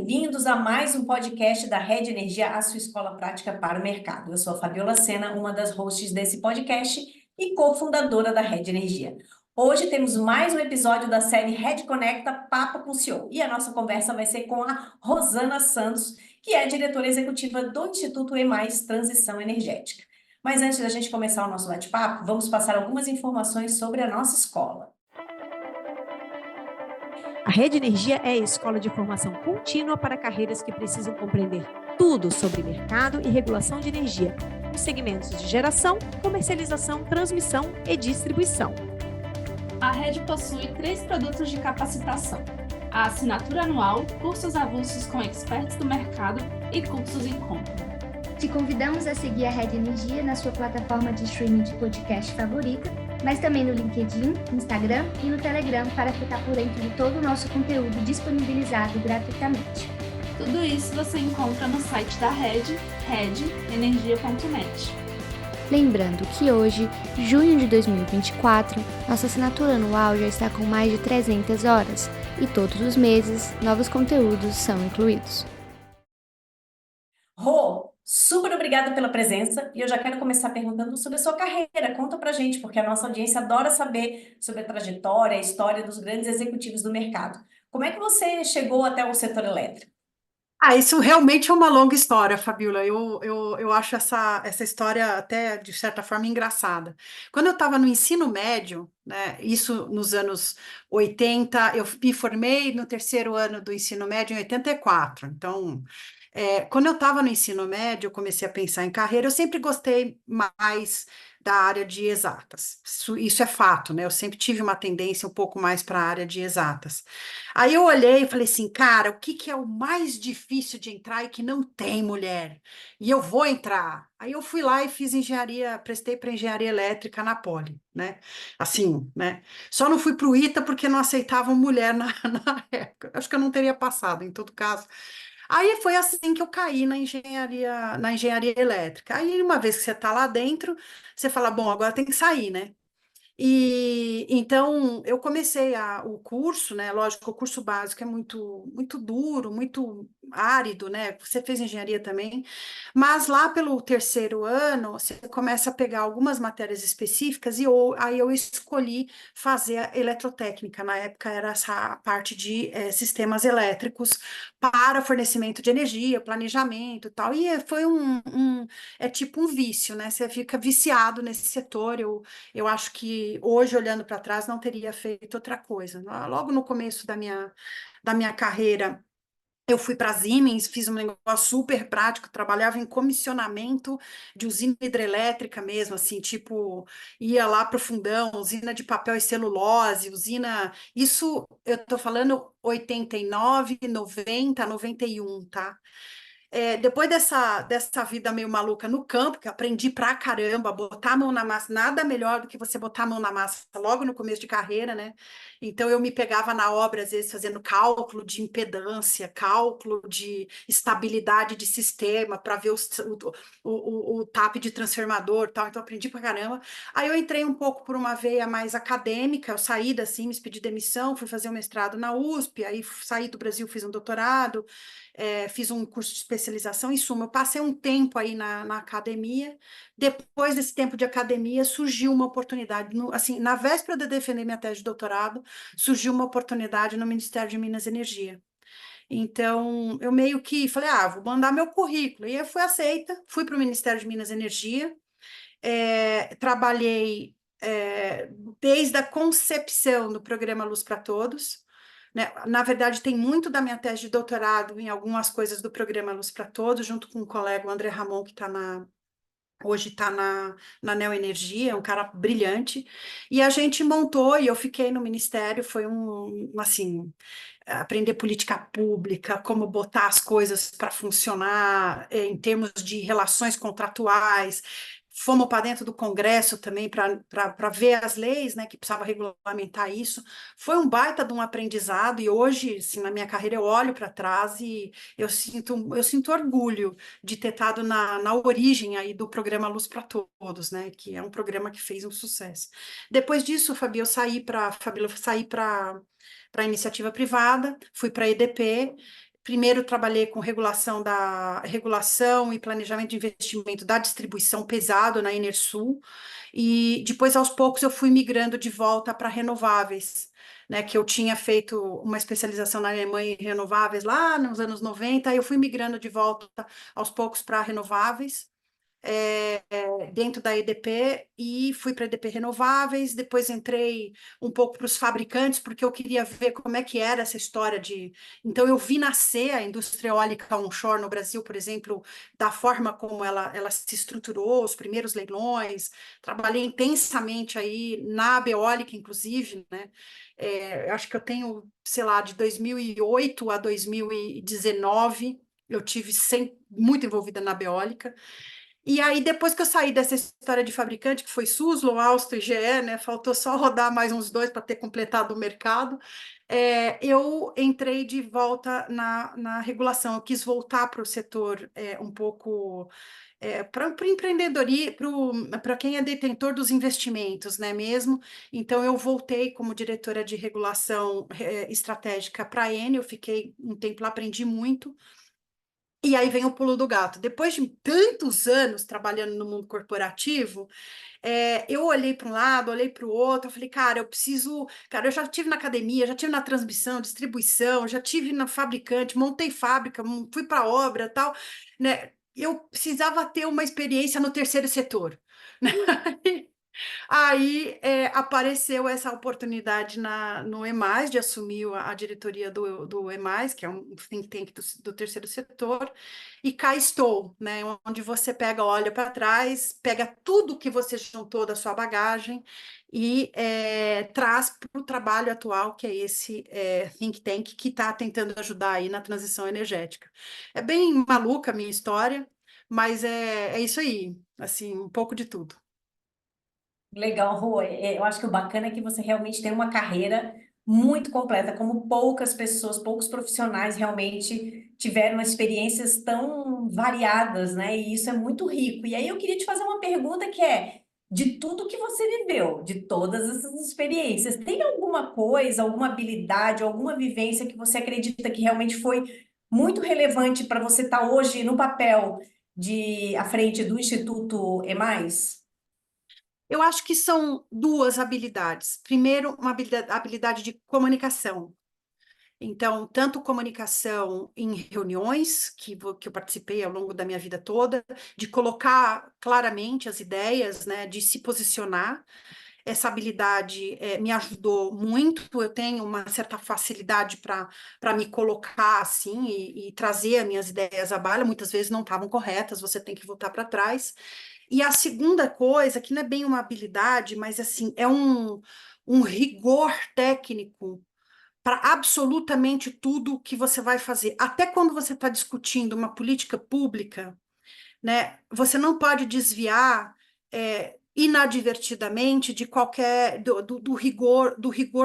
bem-vindos a mais um podcast da Rede Energia, a sua escola prática para o mercado. Eu sou a Fabiola Sena, uma das hosts desse podcast e cofundadora da Rede Energia. Hoje temos mais um episódio da série Rede Conecta Papo com o CEO e a nossa conversa vai ser com a Rosana Santos, que é diretora executiva do Instituto E+, Transição Energética. Mas antes da gente começar o nosso bate-papo, vamos passar algumas informações sobre a nossa escola. A Rede Energia é a escola de formação contínua para carreiras que precisam compreender tudo sobre mercado e regulação de energia, nos segmentos de geração, comercialização, transmissão e distribuição. A rede possui 3 produtos de capacitação: a assinatura anual, cursos avulsos com experts do mercado e cursos em conta. Te convidamos a seguir a Rede Energia na sua plataforma de streaming de podcast favorita, mas também no LinkedIn, Instagram e no Telegram para ficar por dentro de todo o nosso conteúdo disponibilizado gratuitamente. Tudo isso você encontra no site da Rede, redenergia.net. Lembrando que hoje, junho de 2024, nossa assinatura anual já está com mais de 300 horas e todos os meses novos conteúdos são incluídos. Rô, super obrigada pela presença e eu já quero começar perguntando sobre a sua carreira. Conta pra gente, porque a nossa audiência adora saber sobre a trajetória, a história dos grandes executivos do mercado. Como é que você chegou até o setor elétrico? Isso realmente é uma longa história, Fabiola. Eu acho essa história até, de certa forma, engraçada. Quando eu estava no ensino médio, né, isso nos anos 80, eu me formei no terceiro ano do ensino médio em 84. Então, quando eu estava no ensino médio, eu comecei a pensar em carreira, eu sempre gostei mais da área de exatas. Isso é fato, né? Eu sempre tive uma tendência um pouco mais para a área de exatas. Aí eu olhei e falei assim, cara, o que é o mais difícil de entrar e que não tem mulher? E eu vou entrar. Aí eu fui lá e fiz engenharia, prestei para engenharia elétrica na Poli, né? Assim, né? Só não fui para o ITA porque não aceitavam mulher na época. Acho que eu não teria passado, em todo caso. Aí foi assim que eu caí na engenharia elétrica. Aí, uma vez que você está lá dentro, você fala, bom, agora tem que sair, né? E então eu comecei o curso, né? Lógico, o curso básico é muito, muito duro, muito árido, né? Você fez engenharia também, mas lá pelo terceiro ano você começa a pegar algumas matérias específicas e aí eu escolhi fazer a eletrotécnica. Na época era essa parte de sistemas elétricos para fornecimento de energia, planejamento e tal. E foi é tipo um vício, né? Você fica viciado nesse setor. Eu acho que hoje, olhando para trás, não teria feito outra coisa. Logo no começo da minha carreira, eu fui para a Siemens, fiz um negócio super prático, trabalhava em comissionamento de usina hidrelétrica mesmo, assim, tipo, ia lá para o fundão, usina de papel e celulose, usina. Isso eu estou falando 89, 90, 91, tá? Depois dessa vida meio maluca no campo, que eu aprendi pra caramba, botar a mão na massa, nada melhor do que você botar a mão na massa logo no começo de carreira, né? Então eu me pegava na obra, às vezes, fazendo cálculo de impedância, cálculo de estabilidade de sistema, para ver o TAP de transformador e tal. Então eu aprendi pra caramba. Aí eu entrei um pouco por uma veia mais acadêmica, eu saí da Siemens, pedi demissão, fui fazer um mestrado na USP, aí saí do Brasil, fiz um doutorado. Fiz um curso de especialização, em suma, eu passei um tempo aí na academia. Depois desse tempo de academia, surgiu uma oportunidade, assim, na véspera de defender minha tese de doutorado, surgiu uma oportunidade no Ministério de Minas e Energia. Então, eu meio que falei, vou mandar meu currículo. E eu fui aceita, fui para o Ministério de Minas e Energia, trabalhei desde a concepção do programa Luz para Todos, né? Na verdade, tem muito da minha tese de doutorado em algumas coisas do programa Luz para Todos, junto com o colega André Ramon, que hoje está na Neoenergia, é um cara brilhante, e a gente montou, e eu fiquei no ministério, foi assim, aprender política pública, como botar as coisas para funcionar em termos de relações contratuais. Fomos para dentro do Congresso também para ver as leis, né, que precisava regulamentar isso. Foi um baita de um aprendizado, e hoje, assim, na minha carreira, eu olho para trás e eu sinto orgulho de ter estado na origem aí do programa Luz para Todos, né, que é um programa que fez um sucesso. Depois disso, Fabi, eu saí para a iniciativa privada, fui para a EDP, Primeiro trabalhei com regulação e planejamento de investimento da distribuição pesado na Enersul, e depois, aos poucos, eu fui migrando de volta para renováveis, né, que eu tinha feito uma especialização na Alemanha em renováveis lá nos anos 90, aí eu fui migrando de volta aos poucos para renováveis, dentro da EDP, e fui para a EDP Renováveis. Depois entrei um pouco para os fabricantes, porque eu queria ver como é que era essa história de... Então, eu vi nascer a indústria eólica onshore no Brasil, por exemplo, da forma como ela se estruturou, os primeiros leilões. Trabalhei intensamente aí na Abeólica, inclusive, né? Acho que eu tenho, sei lá, de 2008 a 2019, eu tive muito envolvida na Abeólica. E aí, depois que eu saí dessa história de fabricante, que foi Suzlon, Alstom e GE, né, faltou só rodar mais uns 2 para ter completado o mercado, eu entrei de volta na regulação. Eu quis voltar para o setor um pouco para o empreendedorismo, para quem é detentor dos investimentos, né, mesmo. Então, eu voltei como diretora de regulação estratégica para a Eni. Eu fiquei um tempo lá, aprendi muito. E aí vem o pulo do gato. Depois de tantos anos trabalhando no mundo corporativo, eu olhei para um lado, olhei para o outro, eu falei, cara, eu preciso. Cara, eu já tive na academia, já tive na transmissão, distribuição, já tive na fabricante, montei fábrica, fui para obra, tal, né? Eu precisava ter uma experiência no terceiro setor, né? Aí apareceu essa oportunidade no EMAS, de assumir a diretoria do EMAS, que é um think tank do terceiro setor, e cá estou, né, onde você olha para trás, pega tudo que você juntou da sua bagagem e traz para o trabalho atual, que é esse think tank que está tentando ajudar aí na transição energética. É bem maluca a minha história, mas é isso aí, assim, um pouco de tudo. Legal, Rô. Eu acho que o bacana é que você realmente tem uma carreira muito completa, como poucas pessoas, poucos profissionais realmente tiveram experiências tão variadas, né? E isso é muito rico. E aí eu queria te fazer uma pergunta que é, de tudo que você viveu, de todas essas experiências, tem alguma coisa, alguma habilidade, alguma vivência que você acredita que realmente foi muito relevante para você estar hoje no papel à frente do Instituto EMAIS? Eu acho que são duas habilidades. Primeiro, uma habilidade de comunicação. Então, tanto comunicação em reuniões, que eu participei ao longo da minha vida toda, de colocar claramente as ideias, né, de se posicionar. Essa habilidade me ajudou muito. Eu tenho uma certa facilidade para me colocar assim e trazer as minhas ideias à baila. Muitas vezes não estavam corretas, você tem que voltar para trás. E a segunda coisa, que não é bem uma habilidade, mas assim, é um rigor técnico para absolutamente tudo que você vai fazer. Até quando você está discutindo uma política pública, né, você não pode desviar inadvertidamente de qualquer do rigor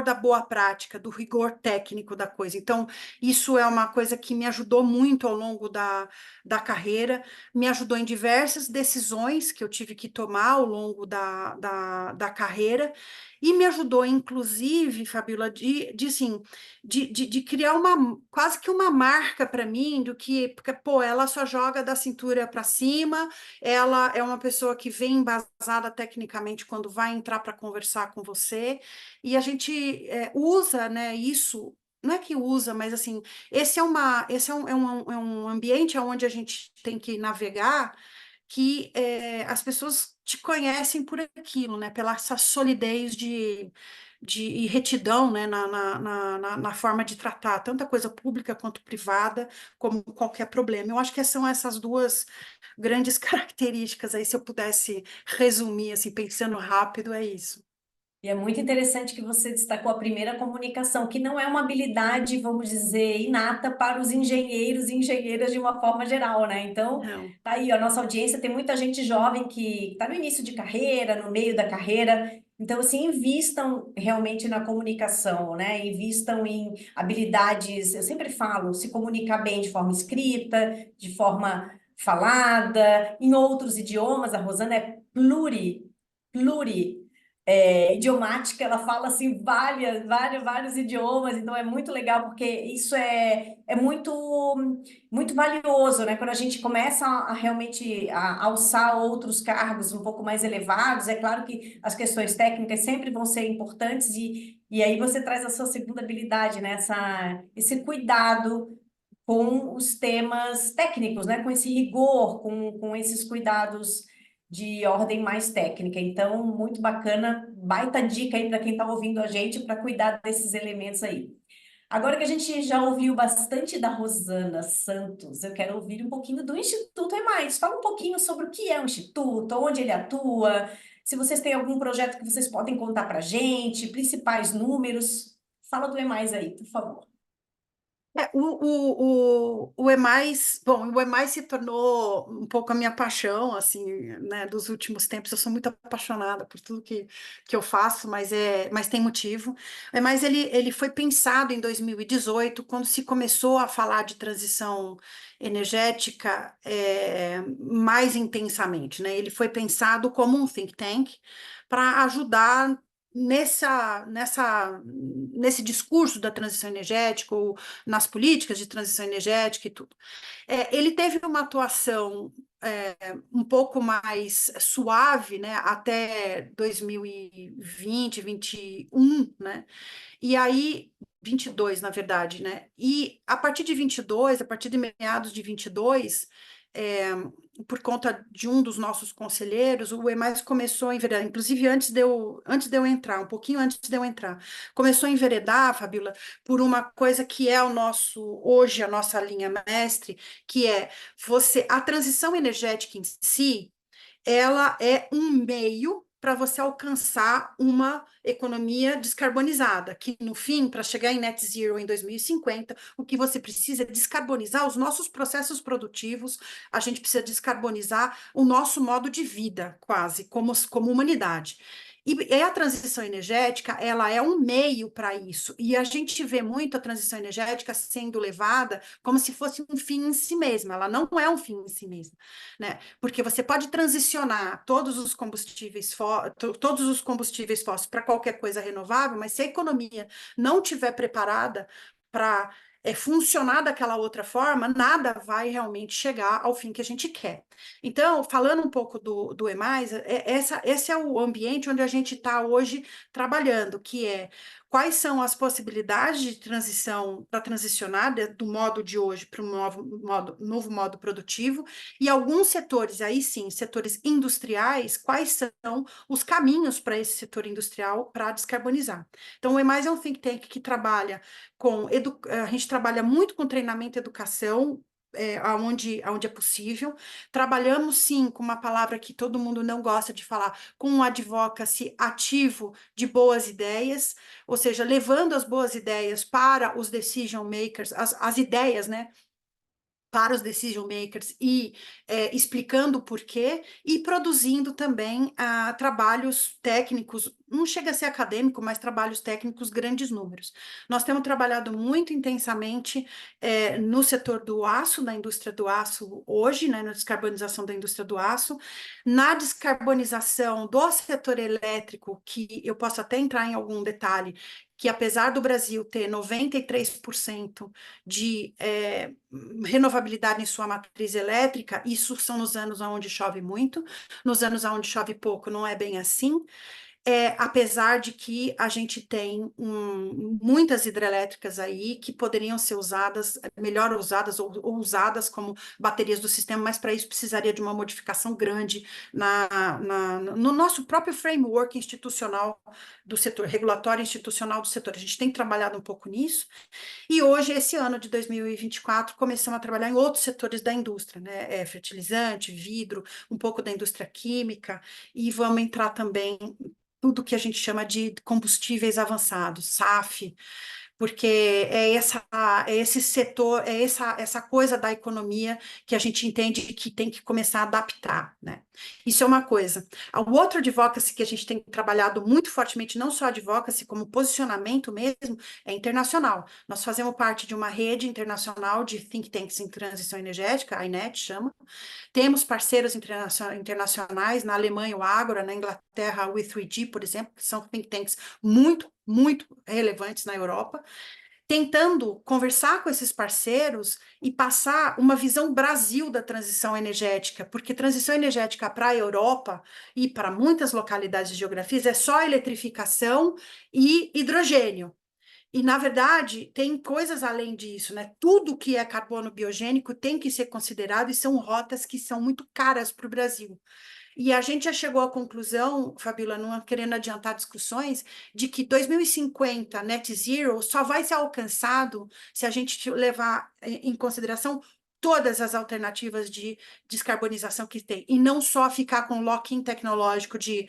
da boa prática, do rigor técnico da coisa. Então, isso é uma coisa que me ajudou muito ao longo da carreira, me ajudou em diversas decisões que eu tive que tomar ao longo da carreira, e me ajudou, inclusive, Fabiola, assim, de criar quase que uma marca para mim, do que, porque, pô, ela só joga da cintura para cima, ela é uma pessoa que vem embasada tecnicamente quando vai entrar para conversar com você, e a gente usa, né, isso, não é que usa, mas assim, esse é um ambiente onde a gente tem que navegar, que as pessoas te conhecem por aquilo, né? Pela essa solidez e retidão, né? Na forma de tratar tanta coisa pública quanto privada, como qualquer problema. Eu acho que são essas duas grandes características aí, se eu pudesse resumir, assim, pensando rápido, é isso. E é muito interessante que você destacou a primeira comunicação, que não é uma habilidade, vamos dizer, inata para os engenheiros e engenheiras de uma forma geral, né? Então, Não. tá aí, a nossa audiência tem muita gente jovem que está no início de carreira, no meio da carreira. Então, assim, invistam realmente na comunicação, né? Invistam em habilidades, eu sempre falo, se comunicar bem de forma escrita, de forma falada, em outros idiomas. A Rosana é pluri idiomática, ela fala assim vários idiomas, então é muito legal porque isso é muito valioso, né? Quando a gente começa a realmente a alçar outros cargos um pouco mais elevados, é claro que as questões técnicas sempre vão ser importantes e aí você traz a sua segunda habilidade, né? Esse cuidado com os temas técnicos, né? Com esse rigor, com esses cuidados de ordem mais técnica. Então, muito bacana, baita dica aí para quem está ouvindo a gente para cuidar desses elementos aí. Agora que a gente já ouviu bastante da Rosana Santos, eu quero ouvir um pouquinho do Instituto EMAIS. Fala um pouquinho sobre o que é o Instituto, onde ele atua, se vocês têm algum projeto que vocês podem contar para a gente, principais números. Fala do EMAIS aí, por favor. O EMAIS, bom, o EMAIS se tornou um pouco a minha paixão, assim, né, dos últimos tempos. Eu sou muito apaixonada por tudo que eu faço, mas tem motivo. O EMAIS, ele foi pensado em 2018, quando se começou a falar de transição energética mais intensamente, né? Ele foi pensado como um think tank para ajudar nesse discurso da transição energética, ou nas políticas de transição energética e tudo. Ele teve uma atuação um pouco mais suave, né, até 2020, 21, né, e aí 22, na verdade, né, e a partir de 22, a partir de meados de 22, por conta de um dos nossos conselheiros, o EMAIS começou a enveredar, inclusive antes de eu entrar, um pouquinho antes de eu entrar, começou a enveredar, Fabíola, por uma coisa que é hoje a nossa linha mestre, que é a transição energética em si, ela é um meio para você alcançar uma economia descarbonizada, que no fim, para chegar em net zero em 2050, o que você precisa é descarbonizar os nossos processos produtivos, a gente precisa descarbonizar o nosso modo de vida, quase, como humanidade. E a transição energética, ela é um meio para isso, e a gente vê muito a transição energética sendo levada como se fosse um fim em si mesma, ela não é um fim em si mesma, né? Porque você pode transicionar todos os combustíveis fósseis para qualquer coisa renovável, mas se a economia não estiver preparada para funcionar daquela outra forma, nada vai realmente chegar ao fim que a gente quer. Então, falando um pouco do EMAIS, esse é o ambiente onde a gente está hoje trabalhando, que é quais são as possibilidades de transição para transicionar do modo de hoje para um novo modo produtivo, e alguns setores, aí sim, setores industriais, quais são os caminhos para esse setor industrial para descarbonizar. Então, o EMAIS é um think tank que trabalha a gente trabalha muito com treinamento e educação, aonde é possível. Trabalhamos, sim, com uma palavra que todo mundo não gosta de falar, com um advocacy ativo de boas ideias, ou seja, levando as boas ideias para os decision makers, as ideias, né, para os decision makers e explicando o porquê e produzindo também trabalhos técnicos, não chega a ser acadêmico, mas trabalhos técnicos, grandes números. Nós temos trabalhado muito intensamente no setor do aço, na indústria do aço hoje, né, na descarbonização da indústria do aço, na descarbonização do setor elétrico, que eu posso até entrar em algum detalhe, que apesar do Brasil ter 93% de renovabilidade em sua matriz elétrica, isso são nos anos onde chove muito, nos anos onde chove pouco não é bem assim, apesar de que a gente tem muitas hidrelétricas aí que poderiam ser melhor usadas ou usadas como baterias do sistema, mas para isso precisaria de uma modificação grande no nosso próprio framework institucional do setor, regulatório institucional do setor. A gente tem trabalhado um pouco nisso, e hoje, esse ano de 2024, começamos a trabalhar em outros setores da indústria, né? Fertilizante, vidro, um pouco da indústria química, e vamos entrar também tudo que a gente chama de combustíveis avançados, SAF, porque é esse setor, essa coisa da economia que a gente entende que tem que começar a adaptar, né? Isso é uma coisa. O outro advocacy que a gente tem trabalhado muito fortemente, não só advocacy, como posicionamento mesmo, é internacional. Nós fazemos parte de uma rede internacional de think tanks em transição energética, a INET chama. Temos parceiros internacionais, na Alemanha, o Agora, na Inglaterra, o We3G, por exemplo, que são think tanks muito, muito relevantes na Europa, tentando conversar com esses parceiros e passar uma visão Brasil da transição energética, porque transição energética para a Europa e para muitas localidades e geografias é só eletrificação e hidrogênio. E, na verdade, tem coisas além disso, né? Tudo que é carbono biogênico tem que ser considerado e são rotas que são muito caras para o Brasil. E a gente já chegou à conclusão, Fabíola, não querendo adiantar discussões, de que 2050 net zero só vai ser alcançado se a gente levar em consideração todas as alternativas de descarbonização que tem, e não só ficar com lock-in tecnológico de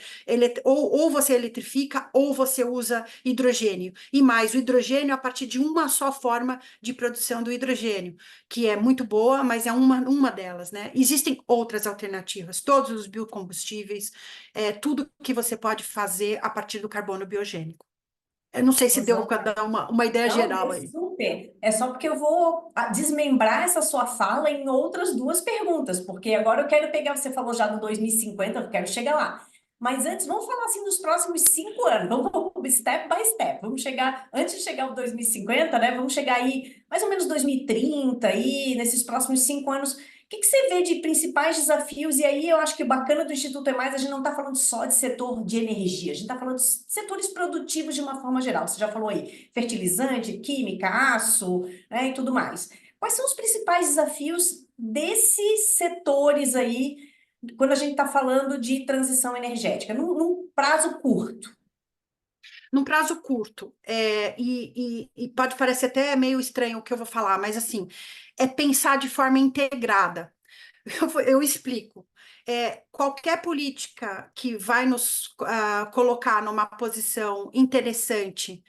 ou você eletrifica ou você usa hidrogênio. E mais, o hidrogênio a partir de uma só forma de produção do hidrogênio, que é muito boa, mas é uma delas, né? Existem outras alternativas, todos os biocombustíveis, tudo que você pode fazer a partir do carbono biogênico. Eu não sei se deu para dar uma ideia Não, geral deu aí. super. É só porque eu vou desmembrar essa sua fala em outras duas perguntas, porque agora eu quero pegar, você falou já do 2050, eu quero chegar lá. Mas antes, vamos falar assim dos próximos 5 anos, vamos step by step, vamos chegar, antes de chegar ao 2050, né, vamos chegar aí mais ou menos 2030, aí, nesses próximos 5 anos, que você vê de principais desafios? E aí eu acho que o bacana do Instituto é mais, a gente não está falando só de setor de energia, a gente está falando de setores produtivos de uma forma geral. Você já falou aí, fertilizante, química, aço, né, e tudo mais. Quais são os principais desafios desses setores aí, quando a gente está falando de transição energética, num prazo curto? Num prazo curto, e pode parecer até meio estranho o que eu vou falar, mas assim, é pensar de forma integrada. Eu explico. Qualquer política que vai nos colocar numa posição interessante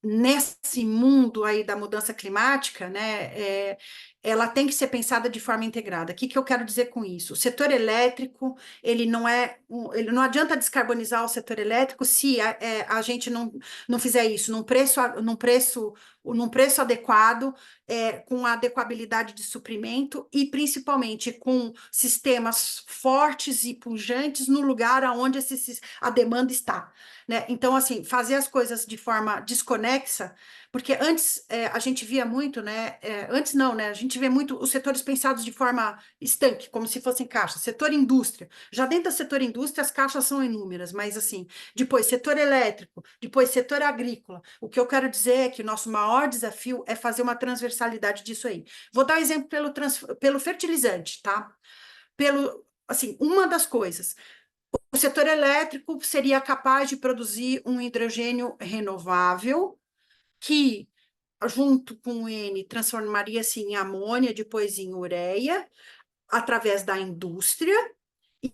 nesse mundo aí da mudança climática, né, ela tem que ser pensada de forma integrada. O que eu quero dizer com isso? O setor elétrico, ele não adianta descarbonizar o setor elétrico se a gente não fizer isso num preço adequado, com adequabilidade de suprimento e principalmente com sistemas fortes e pujantes no lugar onde a demanda está, né? Então, assim, fazer as coisas de forma desconexa, porque antes a gente via muito, né? Antes não, né? A gente vê muito os setores pensados de forma estanque, como se fossem caixas. Setor indústria. Já dentro do setor indústria, as caixas são inúmeras, mas assim, depois setor elétrico, depois setor agrícola. O que eu quero dizer é que o nosso maior desafio é fazer uma transversalidade disso aí. Vou dar exemplo pelo fertilizante, tá? Assim, uma das coisas. O setor elétrico seria capaz de produzir um hidrogênio renovável que, junto com o N, transformaria-se em amônia, depois em ureia, através da indústria,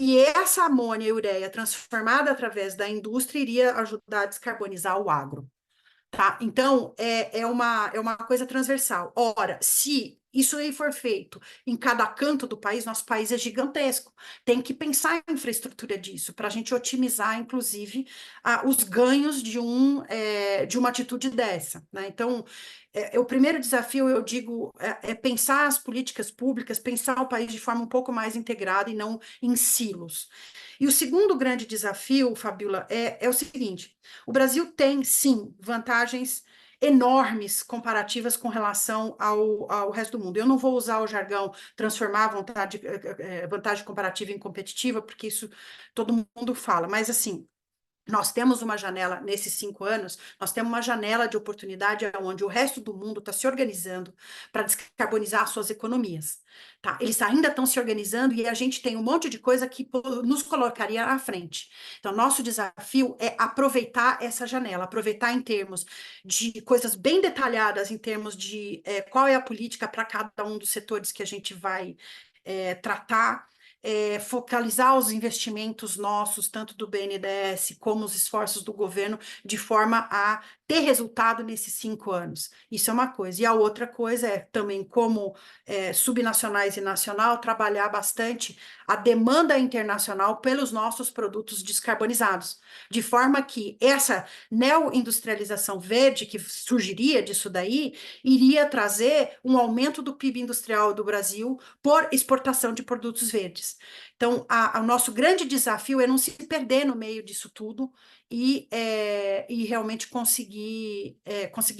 e essa amônia e ureia transformada através da indústria iria ajudar a descarbonizar o agro. Tá? Então, é uma coisa transversal. Ora, se isso aí for feito em cada canto do país, nosso país é gigantesco. Tem que pensar em infraestrutura disso, para a gente otimizar, inclusive, os ganhos de uma atitude dessa, né? Então, o primeiro desafio, eu digo, é pensar as políticas públicas, pensar o país de forma um pouco mais integrada e não em silos. E o segundo grande desafio, Fabiola, é o seguinte: o Brasil tem, sim, vantagens enormes comparativas com relação ao resto do mundo. Eu não vou usar o jargão transformar vantagem comparativa em competitiva, porque isso todo mundo fala, mas assim, nós temos uma janela, nesses 5 anos, nós temos uma janela de oportunidade onde o resto do mundo está se organizando para descarbonizar suas economias. Tá? Eles ainda estão se organizando e a gente tem um monte de coisa que nos colocaria à frente. Então, nosso desafio é aproveitar essa janela, aproveitar em termos de coisas bem detalhadas, em termos de qual é a política para cada um dos setores que a gente vai tratar, focalizar os investimentos nossos, tanto do BNDES como os esforços do governo, de forma a ter resultado nesses 5 anos. Isso é uma coisa. E a outra coisa é também, como subnacionais e nacional, trabalhar bastante a demanda internacional pelos nossos produtos descarbonizados, de forma que essa neoindustrialização verde que surgiria disso daí, iria trazer um aumento do PIB industrial do Brasil por exportação de produtos verdes. Então, o nosso grande desafio é não se perder no meio disso tudo, e realmente conseguir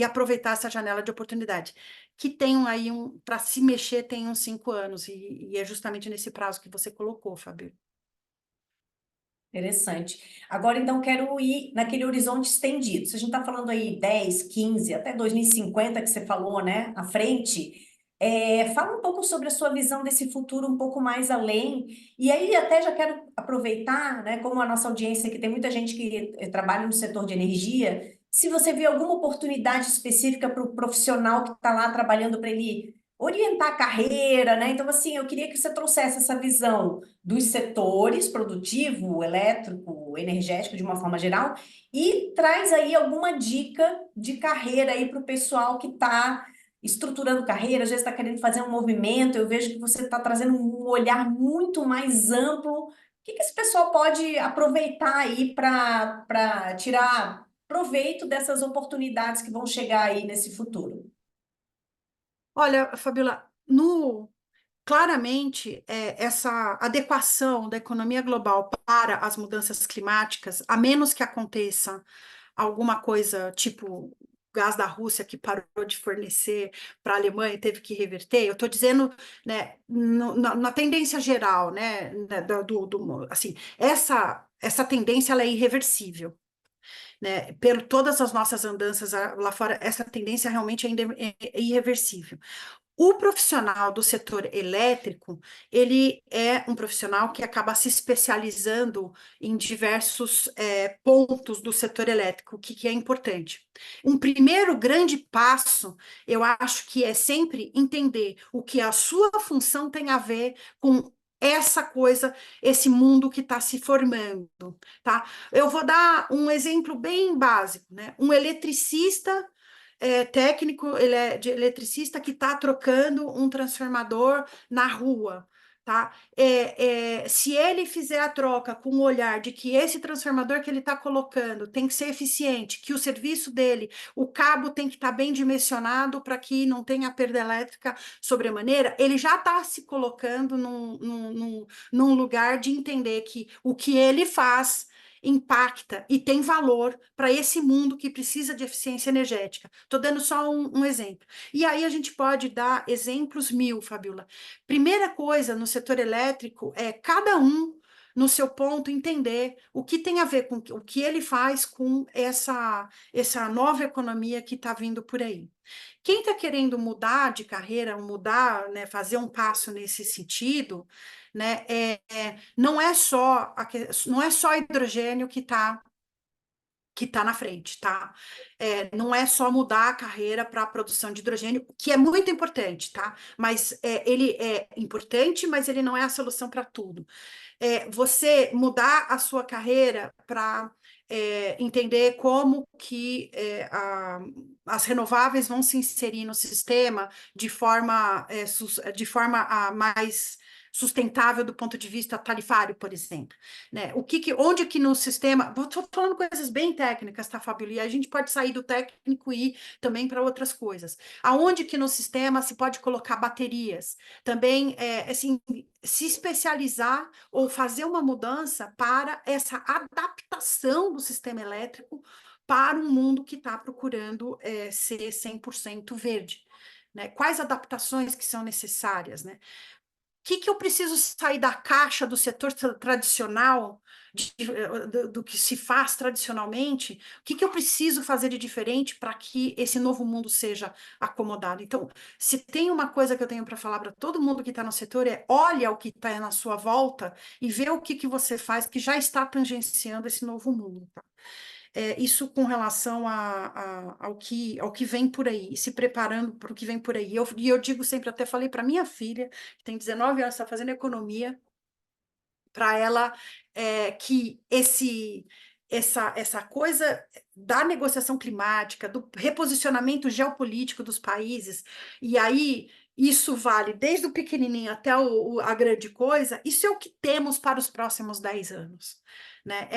aproveitar essa janela de oportunidade, que tem aí para se mexer tem uns 5 anos, e é justamente nesse prazo que você colocou, Fabio. Interessante. Agora, então, quero ir naquele horizonte estendido. Se a gente está falando aí 10, 15, até 2050, que você falou, né, à frente, fala um pouco sobre a sua visão desse futuro um pouco mais além. E aí, até já quero aproveitar, né, como a nossa audiência, que tem muita gente que trabalha no setor de energia, se você vê alguma oportunidade específica para o profissional que está lá trabalhando para ele orientar a carreira, né? Então, assim, eu queria que você trouxesse essa visão dos setores, produtivo, elétrico, energético, de uma forma geral, e traz aí alguma dica de carreira aí para o pessoal que está estruturando carreira, às vezes está querendo fazer um movimento. Eu vejo que você está trazendo um olhar muito mais amplo. O que esse pessoal pode aproveitar aí para tirar proveito dessas oportunidades que vão chegar aí nesse futuro? Olha, Fabiola, claramente, essa adequação da economia global para as mudanças climáticas, a menos que aconteça alguma coisa tipo gás da Rússia que parou de fornecer para a Alemanha e teve que reverter, eu estou dizendo, né, na tendência geral, né, assim, essa tendência ela é irreversível. Né, pelo todas as nossas andanças lá fora, essa tendência realmente ainda é irreversível. O profissional do setor elétrico, ele é um profissional que acaba se especializando em diversos pontos do setor elétrico, o que é importante. Um primeiro grande passo, eu acho que é sempre entender o que a sua função tem a ver com essa coisa, esse mundo que está se formando, tá? Eu vou dar um exemplo bem básico, né? Um eletricista técnico, ele é de eletricista que está trocando um transformador na rua, tá? Se ele fizer a troca com o olhar de que esse transformador que ele está colocando tem que ser eficiente, que o serviço dele, o cabo tem que estar bem dimensionado para que não tenha perda elétrica sobremaneira, ele já está se colocando num lugar de entender que o que ele faz impacta e tem valor para esse mundo que precisa de eficiência energética. Estou dando só um exemplo. E aí a gente pode dar exemplos mil, Fabiola. Primeira coisa no setor elétrico é cada um no seu ponto entender o que tem a ver com o que ele faz com essa nova economia que está vindo por aí. Quem está querendo mudar de carreira, mudar, né, fazer um passo nesse sentido, né, não é só hidrogênio que tá na frente, tá? Não é só mudar a carreira para a produção de hidrogênio, que é muito importante, tá? Mas ele é importante, mas ele não é a solução para tudo. Você mudar a sua carreira para entender como que as renováveis vão se inserir no sistema de forma mais sustentável do ponto de vista tarifário, por exemplo, né? Onde que no sistema, estou falando coisas bem técnicas, tá, Fábio? E a gente pode sair do técnico e ir também para outras coisas. Aonde que no sistema se pode colocar baterias? Também, assim, se especializar ou fazer uma mudança para essa adaptação do sistema elétrico para um mundo que está procurando ser 100% verde. Né? Quais adaptações que são necessárias, né? Que eu preciso sair da caixa do setor tradicional, do que se faz tradicionalmente? O que eu preciso fazer de diferente para que esse novo mundo seja acomodado? Então, se tem uma coisa que eu tenho para falar para todo mundo que está no setor, olha o que está na sua volta e vê o que você faz que já está tangenciando esse novo mundo. Tá? Isso com relação ao que vem por aí, se preparando para o que vem por aí. E eu digo sempre, até falei para minha filha, que tem 19 anos, está fazendo economia, para ela que essa coisa da negociação climática, do reposicionamento geopolítico dos países, e aí isso vale desde o pequenininho até a grande coisa, isso é o que temos para os próximos 10 anos, né?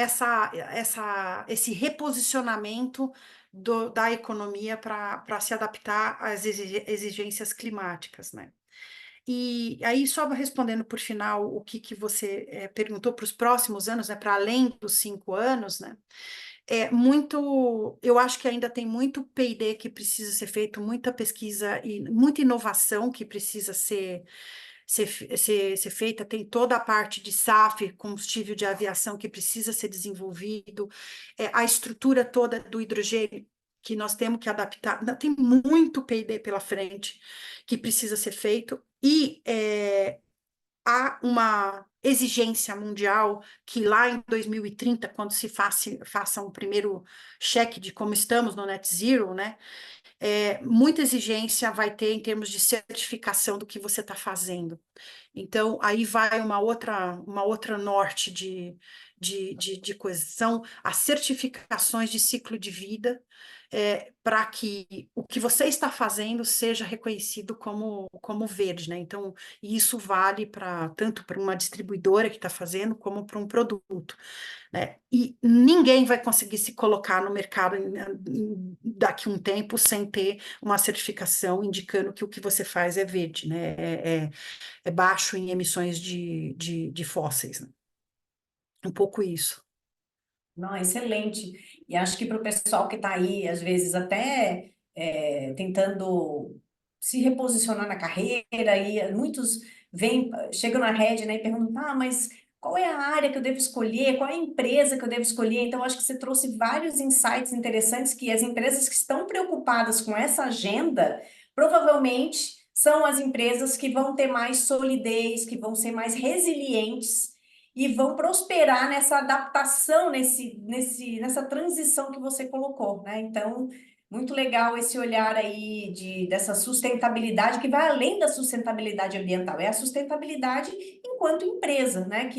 Esse reposicionamento da economia para se adaptar às exigências climáticas, né? E aí, só respondendo por final o que você perguntou para os próximos anos, né, para além dos 5 anos, né, eu acho que ainda tem muito P&D que precisa ser feito, muita pesquisa e muita inovação que precisa ser feita, tem toda a parte de SAF, combustível de aviação, que precisa ser desenvolvido, a estrutura toda do hidrogênio, que nós temos que adaptar, tem muito P&D pela frente que precisa ser feito, e há uma exigência mundial que lá em 2030, quando se faça um primeiro cheque de como estamos no net zero, né, muita exigência vai ter em termos de certificação do que você está fazendo. Então, aí vai uma outra norte de coisas. São as certificações de ciclo de vida, para que o que você está fazendo seja reconhecido como verde, né? Então, isso vale tanto para uma distribuidora que está fazendo, como para um produto, né? E ninguém vai conseguir se colocar no mercado daqui a um tempo sem ter uma certificação indicando que o que você faz é verde, né? É baixo em emissões de fósseis, né? Um pouco isso. Não, excelente. E acho que para o pessoal que está aí, às vezes até tentando se reposicionar na carreira, e muitos chegam na rede, né, e perguntam, mas qual é a área que eu devo escolher? Qual é a empresa que eu devo escolher? Então, acho que você trouxe vários insights interessantes que as empresas que estão preocupadas com essa agenda, provavelmente são as empresas que vão ter mais solidez, que vão ser mais resilientes e vão prosperar nessa adaptação, nessa transição que você colocou, né? Então, muito legal esse olhar aí dessa sustentabilidade, que vai além da sustentabilidade ambiental, é a sustentabilidade enquanto empresa, né?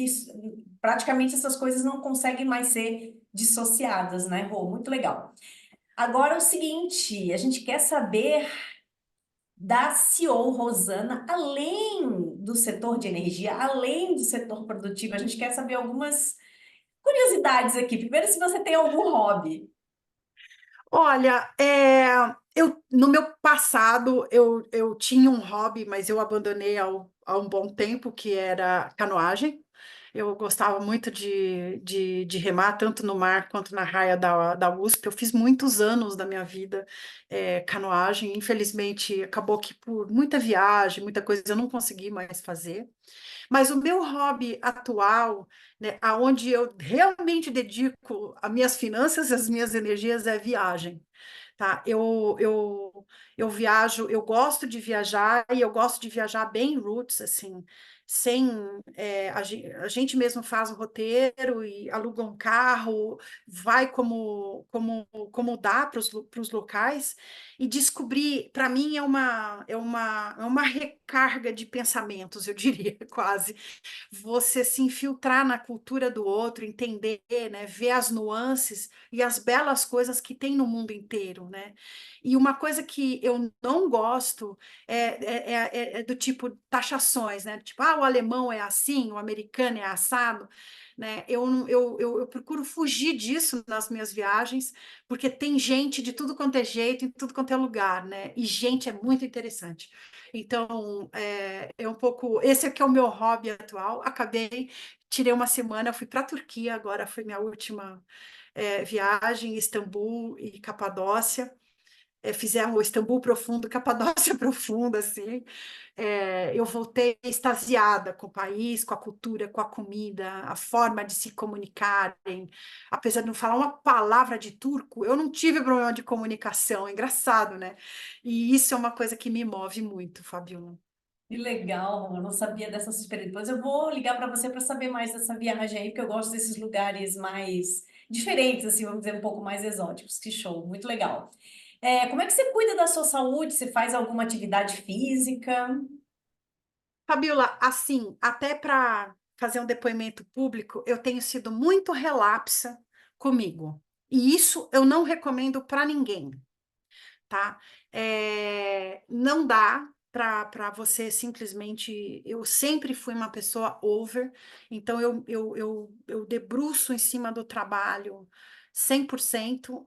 Praticamente essas coisas não conseguem mais ser dissociadas, né, Rô? Muito legal. Agora é o seguinte, a gente quer saber da CEO Rosana, além do setor de energia, além do setor produtivo, a gente quer saber algumas curiosidades aqui. Primeiro, se você tem algum hobby. Olha, no meu passado eu tinha um hobby, mas eu abandonei há um bom tempo, que era canoagem. Eu gostava muito de remar, tanto no mar quanto na raia da USP. Eu fiz muitos anos da minha vida canoagem. Infelizmente, acabou que por muita viagem, muita coisa, eu não consegui mais fazer. Mas o meu hobby atual, né, aonde eu realmente dedico as minhas finanças e as minhas energias, é viagem. Tá? Eu viajo, eu gosto de viajar, e eu gosto de viajar bem roots, assim, sem a gente mesmo faz o roteiro e aluga um carro, vai como dá para os locais, e descobrir, para mim, é uma recarga de pensamentos, eu diria, quase. Você se infiltrar na cultura do outro, entender, né, ver as nuances e as belas coisas que tem no mundo inteiro, né? E uma coisa que eu não gosto é do tipo taxações, né? Tipo, o alemão é assim, o americano é assado, né? Eu procuro fugir disso nas minhas viagens, porque tem gente de tudo quanto é jeito, em tudo quanto é lugar, né? E gente é muito interessante. Então, um pouco. Esse aqui é o meu hobby atual. Tirei uma semana, fui para a Turquia, agora foi minha última viagem, Istambul e Capadócia. Fizemos o Istambul profundo, Capadócia profunda, assim. Eu voltei extasiada com o país, com a cultura, com a comida, a forma de se comunicarem. Apesar de não falar uma palavra de turco, eu não tive problema de comunicação, é engraçado, né? E isso é uma coisa que me move muito, Fabiola. Que legal, eu não sabia dessa sua experiência. Depois eu vou ligar para você para saber mais dessa viagem aí, porque eu gosto desses lugares mais diferentes, assim, vamos dizer, um pouco mais exóticos. Que show, muito legal. Como é que você cuida da sua saúde? Você faz alguma atividade física? Fabiola, assim, até para fazer um depoimento público, eu tenho sido muito relapsa comigo. E isso eu não recomendo para ninguém, tá? Não dá para você simplesmente. Eu sempre fui uma pessoa over, então eu debruço em cima do trabalho 100%,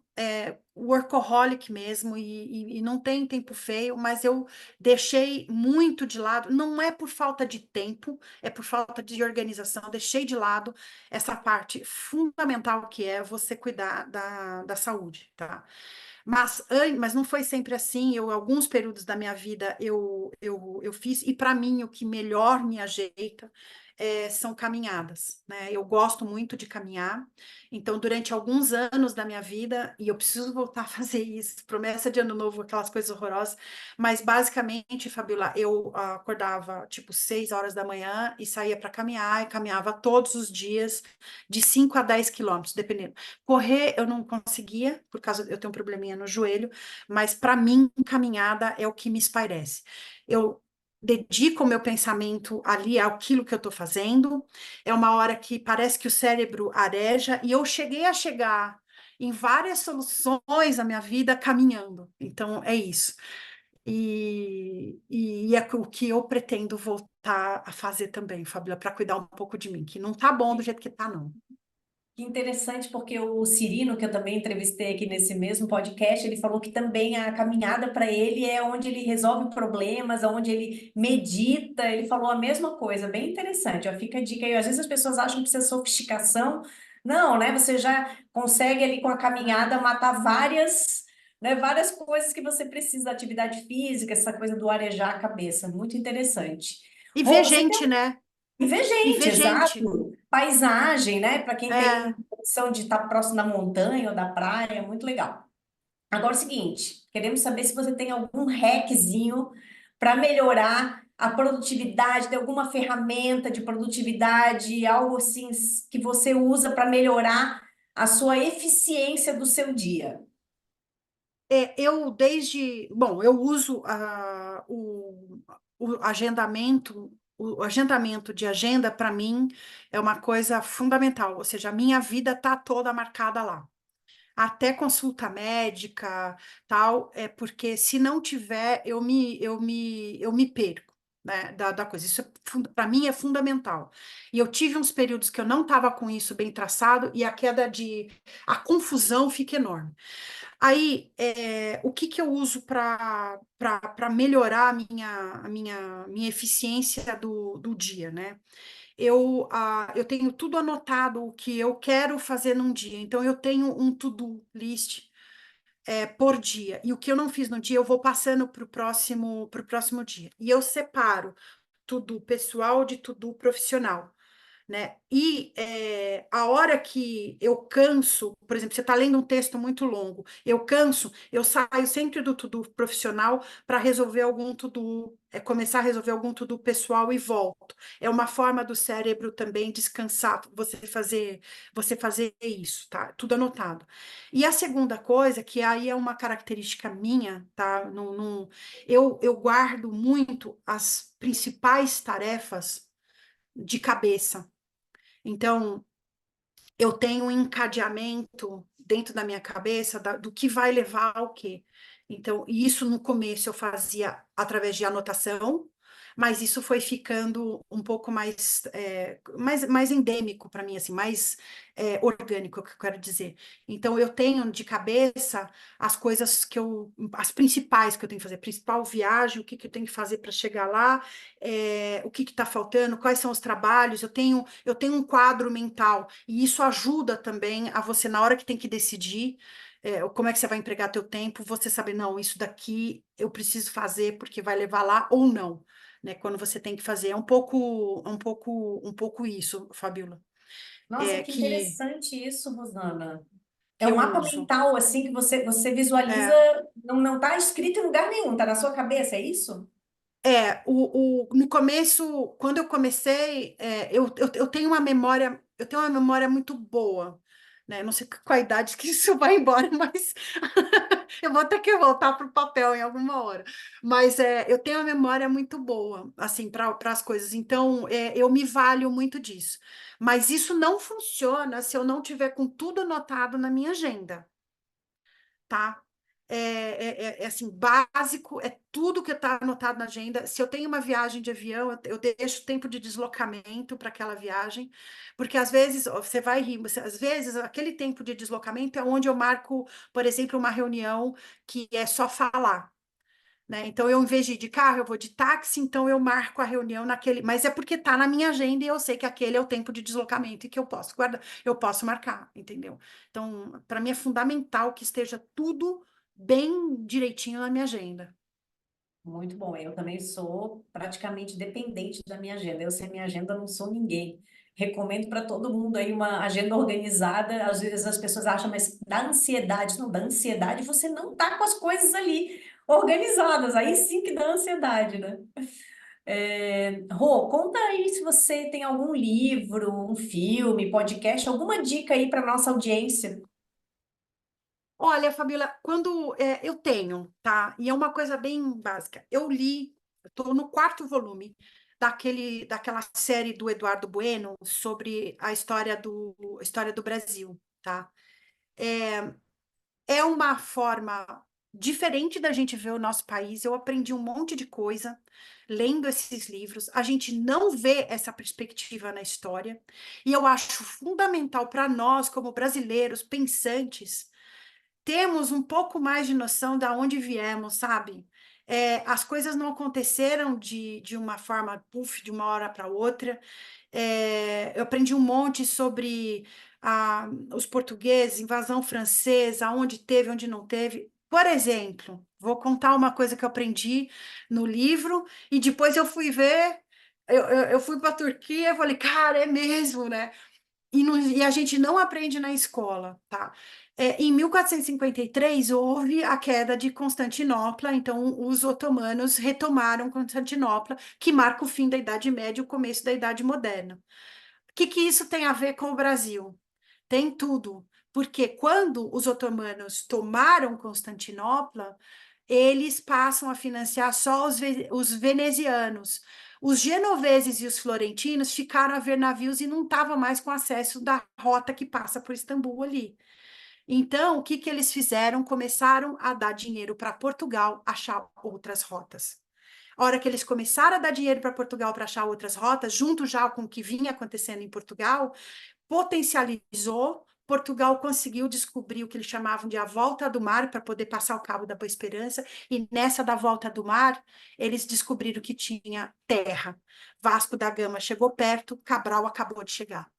workaholic mesmo, e não tem tempo feio, mas eu deixei muito de lado, não é por falta de tempo, é por falta de organização, deixei de lado essa parte fundamental que é você cuidar da saúde, tá? Mas não foi sempre assim. Alguns períodos da minha vida eu fiz, e para mim o que melhor me ajeita são caminhadas, né? Eu gosto muito de caminhar, então durante alguns anos da minha vida, e eu preciso voltar a fazer isso, promessa de ano novo, aquelas coisas horrorosas, mas basicamente, Fabiola, eu acordava tipo 6 horas da manhã e saía para caminhar, e caminhava todos os dias, de 5 a 10 quilômetros, dependendo. Correr eu não conseguia, por causa eu tenho um probleminha no joelho, mas para mim, caminhada é o que me espairece. Eu dedico o meu pensamento ali àquilo que eu estou fazendo, é uma hora que parece que o cérebro areja, e eu chegar em várias soluções na minha vida caminhando. Então, é isso. E é o que eu pretendo voltar a fazer também, Fabíola, para cuidar um pouco de mim, que não tá bom do jeito que tá, não. Que interessante, porque o Cirino, que eu também entrevistei aqui nesse mesmo podcast, ele falou que também a caminhada para ele é onde ele resolve problemas, onde ele medita. Ele falou a mesma coisa, bem interessante. Ó, fica a dica aí. Às vezes as pessoas acham que precisa sofisticação. Não, né? Você já consegue ali com a caminhada matar várias, né, várias coisas que você precisa da atividade física, essa coisa do arejar a cabeça. Muito interessante. E Rô, ver você tem gente, né? e ver E gente, ver gente. exato. Paisagem, né? Para quem tem É, condição de estar próximo da montanha ou da praia, é muito legal. Agora é o seguinte, queremos saber se você tem algum hackzinho para melhorar a produtividade, tem alguma ferramenta de produtividade, algo assim que você usa para melhorar a sua eficiência do seu dia. bom, eu uso o agendamento de agenda para mim é uma coisa fundamental, ou seja, a minha vida tá toda marcada lá. Até consulta médica, tal, porque se não tiver, eu me perco, né, da coisa. Isso para mim é fundamental. E eu tive uns períodos que eu não estava com isso bem traçado, e a confusão fica enorme. Aí, o que que eu uso para melhorar a minha eficiência do dia, né? Eu tenho tudo anotado o que eu quero fazer num dia. Então, eu tenho um to-do list por dia. E o que eu não fiz no dia, eu vou passando para o próximo dia. E eu separo to-do pessoal de to-do profissional, né? E a hora que eu canso, por exemplo, você está lendo um texto muito longo, eu canso, eu saio sempre do to-do profissional para resolver algum to-do, começar a resolver algum to-do pessoal e volto. É uma forma do cérebro também descansar, você fazer isso, tá? Tudo anotado. E a segunda coisa, que aí é uma característica minha, tá? Eu guardo muito as principais tarefas de cabeça. Então, eu tenho um encadeamento dentro da minha cabeça do que vai levar ao quê. Então, e isso no começo eu fazia através de anotação, mas isso foi ficando um pouco mais endêmico para mim, assim, mais orgânico, é o que eu quero dizer. Então, eu tenho de cabeça as coisas as principais que eu tenho que fazer, principal viagem, o que que eu tenho que fazer para chegar lá, o que está faltando, quais são os trabalhos, eu tenho um quadro mental, e isso ajuda também a você, na hora que tem que decidir, como é que você vai empregar teu tempo, você saber, não, isso daqui eu preciso fazer porque vai levar lá ou não, né? Quando você tem que fazer, um pouco isso, Fabiola, Nossa, que que, interessante isso, Rosana. É que um eu mapa uso. mental, assim, que você visualiza, É, não está escrito em lugar nenhum, está na sua cabeça, é isso? no começo, quando eu comecei, eu tenho uma memória muito boa, né? Não sei com a idade que isso vai embora, mas Eu vou ter que voltar para o papel em alguma hora. Mas eu tenho a memória muito boa, assim, para as coisas. Então, eu me valho muito disso. Mas isso não funciona se eu não tiver com tudo anotado na minha agenda, tá? Assim, básico, é tudo que está anotado na agenda. Se eu tenho uma viagem de avião, eu deixo tempo de deslocamento para aquela viagem, porque às vezes, ó, você vai rir, às vezes aquele tempo de deslocamento é onde eu marco, por exemplo, uma reunião que é só falar. Né? Então, eu, em vez de ir de carro, eu vou de táxi, então eu marco a reunião naquele. Mas é porque está na minha agenda e eu sei que aquele é o tempo de deslocamento e que eu posso guardar, eu posso marcar, entendeu? Então, para mim é fundamental que esteja tudo bem direitinho na minha agenda. Muito bom. Eu também sou praticamente dependente da minha agenda. Eu sem minha agenda não sou ninguém. Recomendo para todo mundo aí uma agenda organizada. Às vezes as pessoas acham, mas dá ansiedade. Não, dá ansiedade você não tá com as coisas ali organizadas. Aí sim que dá ansiedade, né? Rô, conta aí se você tem algum livro, um filme, podcast, alguma dica aí para nossa audiência. Olha, Fabiola, quando eu tenho, tá? E é uma coisa bem básica. Eu li, estou no quarto volume daquela série do Eduardo Bueno sobre a história do Brasil, tá? É uma forma diferente da gente ver o nosso país. Eu aprendi um monte de coisa lendo esses livros. A gente não vê essa perspectiva na história, e eu acho fundamental para nós, como brasileiros pensantes, temos um pouco mais de noção de onde viemos, sabe? As coisas não aconteceram de uma forma, puff, de uma hora para outra. Eu aprendi um monte sobre os portugueses, invasão francesa, onde teve, onde não teve. Por exemplo, vou contar uma coisa que eu aprendi no livro e depois eu fui ver, eu fui para a Turquia e falei, cara, é mesmo, né? E a gente não aprende na escola, tá? Em 1453 houve a queda de Constantinopla, então os otomanos retomaram Constantinopla, que marca o fim da Idade Média e o começo da Idade Moderna. O que isso tem a ver com o Brasil? Tem tudo, porque quando os otomanos tomaram Constantinopla, eles passam a financiar só os venezianos. Os genoveses e os florentinos ficaram a ver navios e não estavam mais com acesso da rota que passa por Istambul ali. Então, o que eles fizeram? Começaram a dar dinheiro para Portugal achar outras rotas. A hora que eles começaram a dar dinheiro para Portugal para achar outras rotas, junto já com o que vinha acontecendo em Portugal, potencializou. Portugal conseguiu descobrir o que eles chamavam de a volta do mar para poder passar o Cabo da Boa Esperança, e nessa da volta do mar, eles descobriram que tinha terra. Vasco da Gama chegou perto, Cabral acabou de chegar.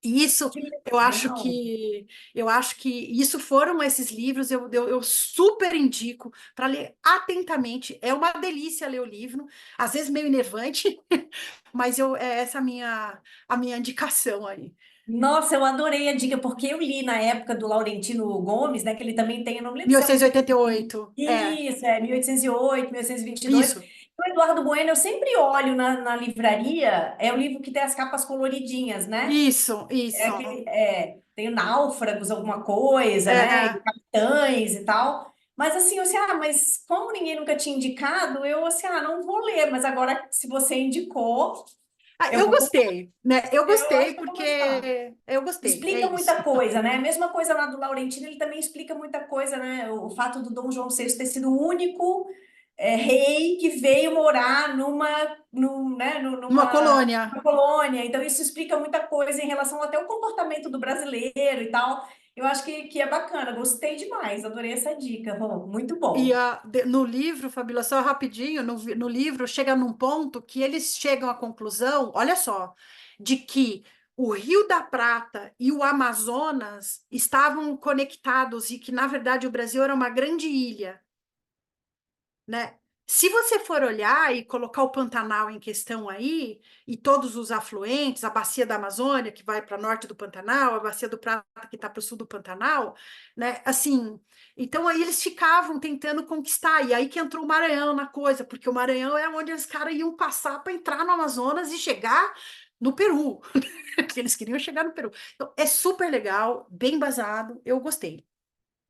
E isso, Que eu acho legal. que eu acho que isso foram esses livros, eu super indico para ler atentamente. É uma delícia ler o livro, às vezes meio enervante, mas é essa a minha indicação aí. Nossa, eu adorei a dica, porque eu li na época do Laurentino Gomes, né, que ele também tem, eu não lembro se é um livro. 1888, Isso, 1808, 1822. isso, O Eduardo Bueno, eu sempre olho na livraria, é o livro que tem as capas coloridinhas, né? isso, É isso. aquele, tem o Náufragos, alguma coisa, né? E É, Capitães e tal. Mas assim, eu assim, mas como ninguém nunca tinha indicado, eu assim, não vou ler, mas agora, se você indicou, eu eu vou, gostei, né? Eu eu acho gostei que eu vou gostar. porque eu gostei, é Explica isso. muita coisa, né? A mesma coisa lá do Laurentino, ele também explica muita coisa, né? O fato do Dom João VI ter sido o único rei que veio morar Uma numa colônia. colônia. Então, isso explica muita coisa em relação até ao comportamento do brasileiro e tal. Eu acho que é bacana, gostei demais, adorei essa dica. Bom, muito E bom. no livro, Fabíola, só rapidinho, no livro chega num ponto que eles chegam à conclusão, olha só, de que o Rio da Prata e o Amazonas estavam conectados e que, na verdade, o Brasil era uma grande ilha, né? Se você for olhar e colocar o Pantanal em questão aí, e todos os afluentes, a bacia da Amazônia, que vai para norte do Pantanal, a bacia do Prata, que está para o sul do Pantanal, né? Assim, então aí eles ficavam tentando conquistar, e aí que entrou o Maranhão na coisa, porque o Maranhão é onde os caras iam passar para entrar no Amazonas e chegar no Peru, que eles queriam chegar no Peru. Então, é super legal, bem basado, eu gostei.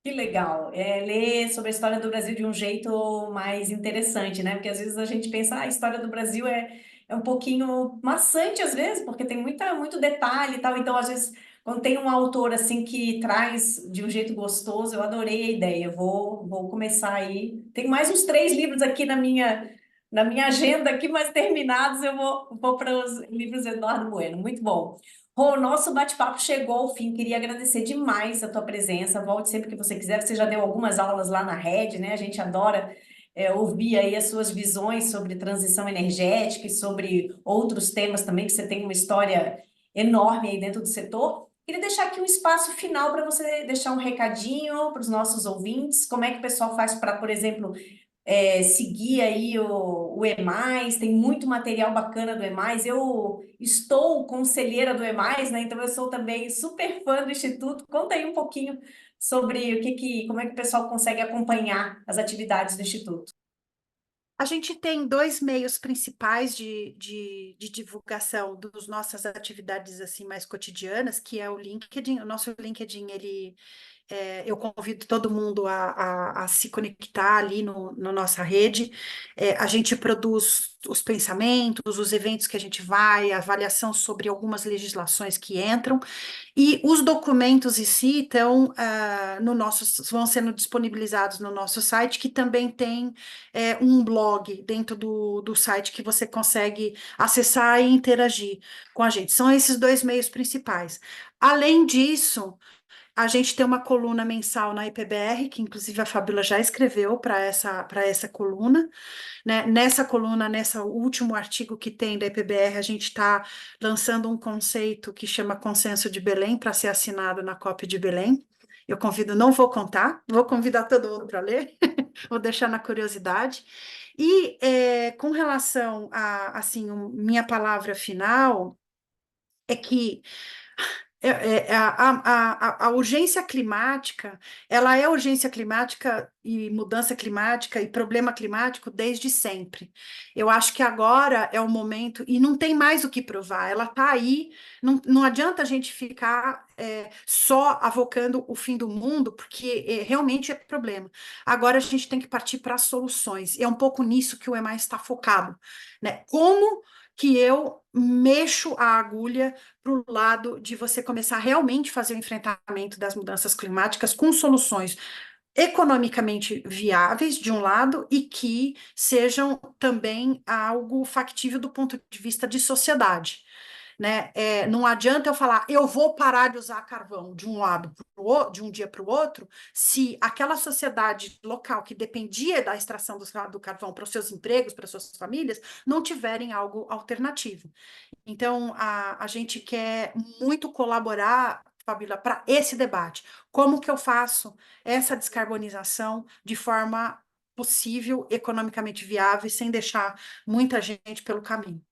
Que legal. Ler sobre a história do Brasil de um jeito mais interessante, né? Porque às vezes a gente pensa, a história do Brasil é um pouquinho maçante, às vezes, porque tem muito detalhe e tal. Então, às vezes, quando tem um autor assim que traz de um jeito gostoso, eu adorei a ideia. Vou começar aí. Tem mais uns 3 livros aqui na minha agenda, aqui, mas terminados, eu vou para os livros Eduardo Bueno. Muito bom. Rô, nosso bate-papo chegou ao fim. Queria agradecer demais a tua presença. Volte sempre que você quiser. Você já deu algumas aulas lá na Rede, né? A gente adora ouvir aí as suas visões sobre transição energética e sobre outros temas também, que você tem uma história enorme aí dentro do setor. Queria deixar aqui um espaço final para você deixar um recadinho para os nossos ouvintes. Como é que o pessoal faz para, por exemplo, seguir aí o EMAIS, tem muito material bacana do EMAIS. Eu estou conselheira do EMAIS, né? Então eu sou também super fã do Instituto. Conta aí um pouquinho sobre como é que o pessoal consegue acompanhar as atividades do Instituto. A gente tem 2 meios principais de divulgação das nossas atividades assim mais cotidianas, que é o LinkedIn. O nosso LinkedIn, eu convido todo mundo a se conectar ali na nossa rede. A gente produz os pensamentos, os eventos que a gente vai, a avaliação sobre algumas legislações que entram, e os documentos em si vão sendo disponibilizados no nosso site, que também tem um blog dentro do site que você consegue acessar e interagir com a gente. São esses 2 meios principais. Além disso, a gente tem uma coluna mensal na IPBR, que inclusive a Fabíola já escreveu para essa coluna, né? Nessa coluna, nesse último artigo que tem da IPBR, a gente está lançando um conceito que chama Consenso de Belém, para ser assinado na COP de Belém. Eu convido, não vou contar, vou convidar todo mundo para ler, vou deixar na curiosidade. E com relação assim, minha palavra final é que a urgência climática, ela é urgência climática e mudança climática e problema climático desde sempre. Eu acho que agora é o momento, e não tem mais o que provar, ela está aí, não adianta a gente ficar só avocando o fim do mundo, porque realmente é problema. Agora a gente tem que partir para as soluções, e é um pouco nisso que o EMAI está focado, né? Como que eu mexo a agulha para o lado de você começar a realmente fazer o enfrentamento das mudanças climáticas com soluções economicamente viáveis, de um lado, e que sejam também algo factível do ponto de vista de sociedade, né? Não adianta eu falar, eu vou parar de usar carvão de um lado de um dia para o outro, se aquela sociedade local que dependia da extração do carvão para os seus empregos, para suas famílias, não tiverem algo alternativo. Então, a gente quer muito colaborar, Fabíola, para esse debate. Como que eu faço essa descarbonização de forma possível, economicamente viável, sem deixar muita gente pelo caminho?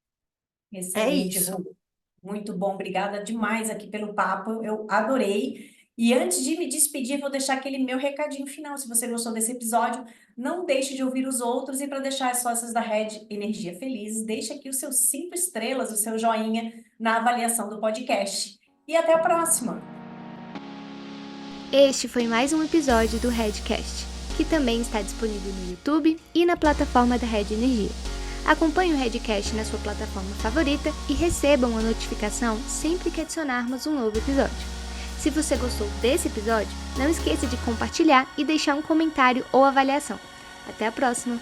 É Excelente, isso. Rô. Muito bom, obrigada demais aqui pelo papo, eu adorei. E antes de me despedir, vou deixar aquele meu recadinho final. Se você gostou desse episódio, não deixe de ouvir os outros. E para deixar as sócias da Rede Energia felizes, deixe aqui os seus 5 estrelas, o seu joinha na avaliação do podcast. E até a próxima! Este foi mais um episódio do Redcast, que também está disponível no YouTube e na plataforma da Rede Energia. Acompanhe o Redcast na sua plataforma favorita e receba uma notificação sempre que adicionarmos um novo episódio. Se você gostou desse episódio, não esqueça de compartilhar e deixar um comentário ou avaliação. Até a próxima!